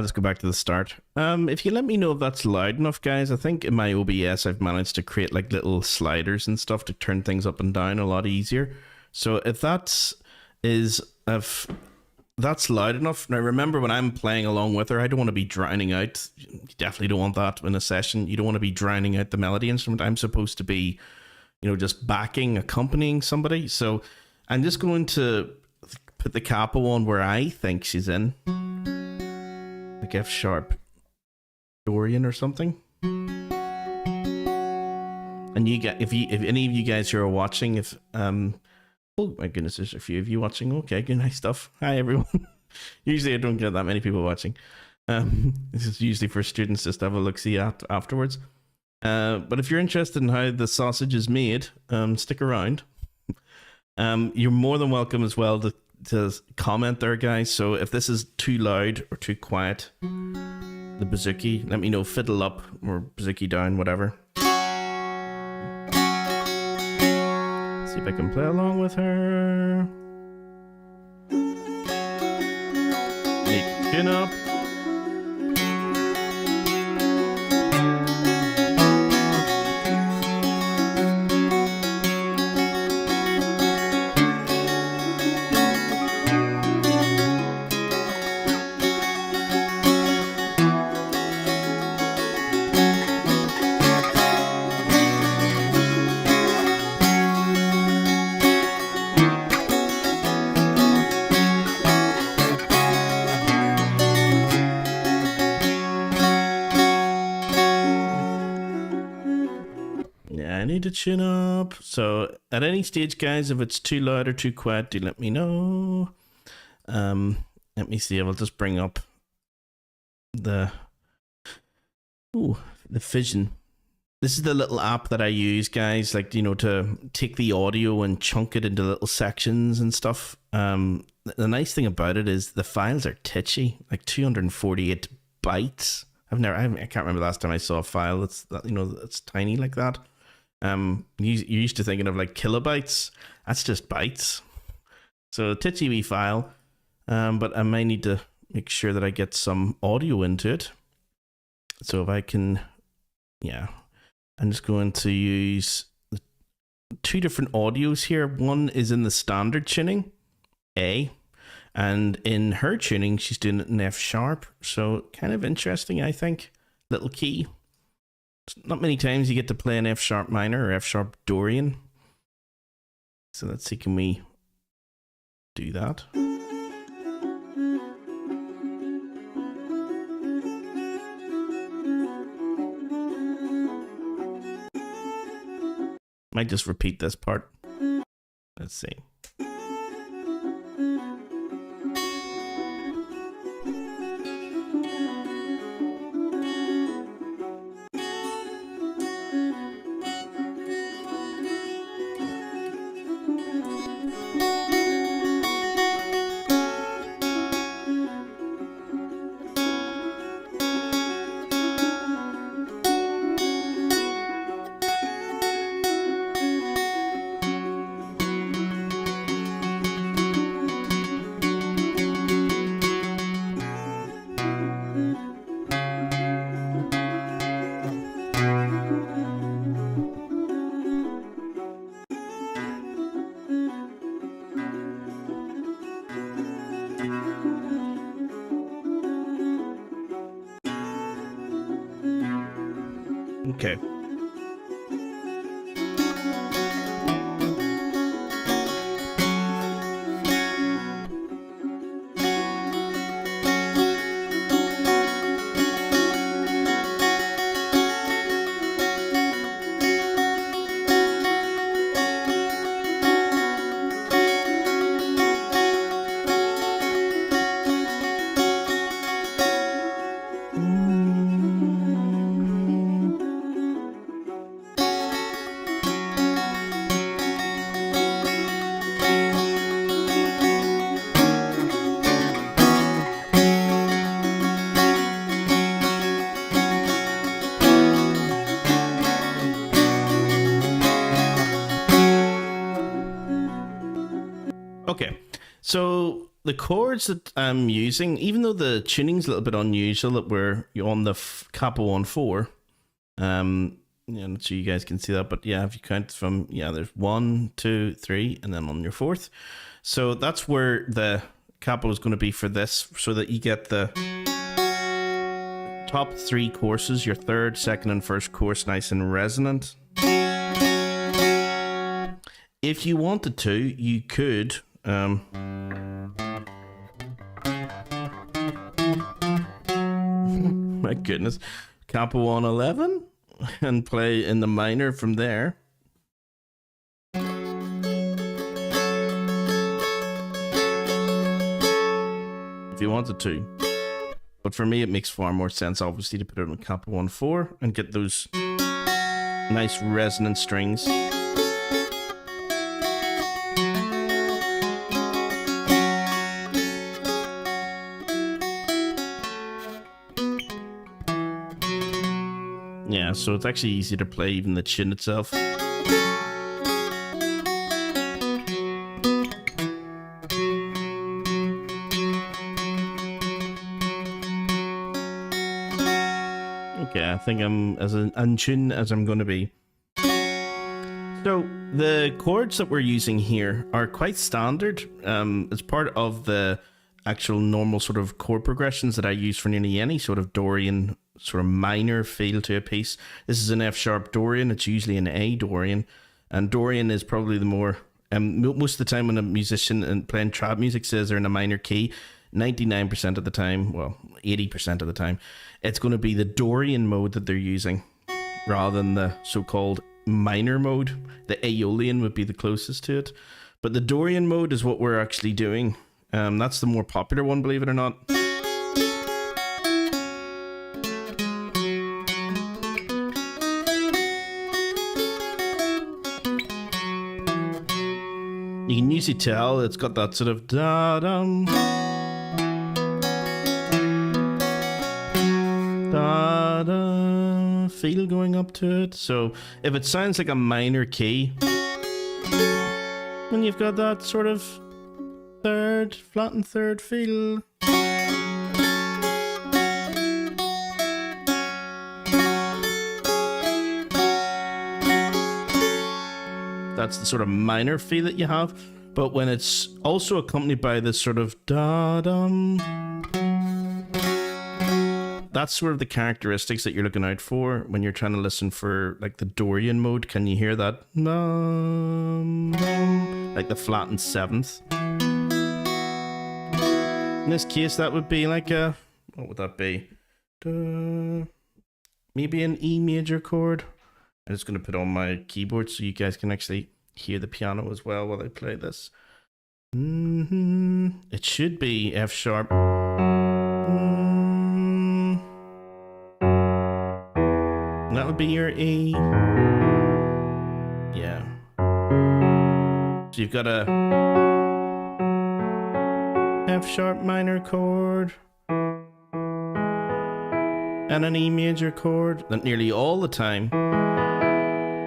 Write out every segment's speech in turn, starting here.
I'll just go back to the start. If you let me know if that's loud enough, guys, I think in my OBS I've managed to create like little sliders and stuff to turn things up and down a lot easier. So if that's loud enough. Now remember, when I'm playing along with her, I don't want to be drowning out. You definitely don't want that in a session. You don't want to be drowning out the melody instrument. I'm supposed to be, just backing, accompanying somebody. So I'm just going to put the capo on where I think she's in. Like F sharp Dorian or something. And you get, if any of you guys who are watching, oh my goodness, there's a few of you watching. Okay, good, nice stuff. Hi everyone. Usually I don't get that many people watching. This is usually for students just to have a look-see at afterwards. But if you're interested in how the sausage is made, stick around. You're more than welcome as well to comment there, guys. So if this is too loud or too quiet, the Bouzouki, let me know. Fiddle up or Bouzouki down, whatever. See if I can play along with her. Chin up. I need to chin up. So at any stage, guys, if it's too loud or too quiet, do let me know. Let me see. I will just bring up the Fission. This is the little app that I use, guys, like, to take the audio and chunk it into little sections and stuff. The nice thing about it is the files are titchy, like 248 bytes. I can't remember the last time I saw a file that's tiny like that. You're used to thinking of like kilobytes. That's just bytes. So titchy wee file. But I might need to make sure that I get some audio into it. So if I can, I'm just going to use two different audios here. One is in the standard tuning, A, and in her tuning, she's doing it in F sharp. So kind of interesting, I think. Little key. Not many times you get to play an F sharp minor or F sharp Dorian. So let's see, can we do that? Might just repeat this part. Let's see. Okay. Okay, so the chords that I'm using, even though the tuning's a little bit unusual, that we're on the Capo on 4. Yeah, not sure you guys can see that, but yeah, if you count from, yeah, there's 1, 2, 3, and then on your 4th. So that's where the Capo is going to be for this, so that you get the top 3 courses, your 3rd, 2nd, and 1st course nice and resonant. If you wanted to, you could my goodness, Capo on 11 and play in the minor from there. If you wanted to. But for me, it makes far more sense, obviously, to put it on Capo on 4 and get those nice resonant strings. Yeah, so it's actually easy to play even the tune itself. Okay, I think I'm as in tune as I'm going to be. So the chords that we're using here are quite standard. As part of the actual normal sort of chord progressions that I use for nearly any sort of Dorian sort of minor feel to a piece. This is an F sharp Dorian. It's usually an A Dorian, and Dorian is probably the more most of the time when a musician and playing trap music says they're in a minor key, 99% of the time, well, 80% of the time, it's going to be the Dorian mode that they're using rather than the so-called minor mode. The Aeolian would be the closest to it, but the Dorian mode is what we're actually doing. That's the more popular one, believe it or not. You can usually tell it's got that sort of da-dum, da-da feel going up to it. So if it sounds like a minor key, then you've got that sort of third, flattened third feel. That's the sort of minor feel that you have. But when it's also accompanied by this sort of da-dum, that's sort of the characteristics that you're looking out for when you're trying to listen for like the Dorian mode. Can you hear that? Like the flattened 7th. In this case, that would be like a, what would that be? Maybe an E major chord. I'm just going to put on my keyboard so you guys can actually hear the piano as well while I play this. It should be F sharp. That would be your E. Yeah. So you've got a F sharp minor chord and an E major chord that nearly all the time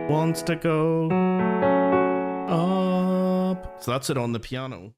wants to go up. So that's it on the piano.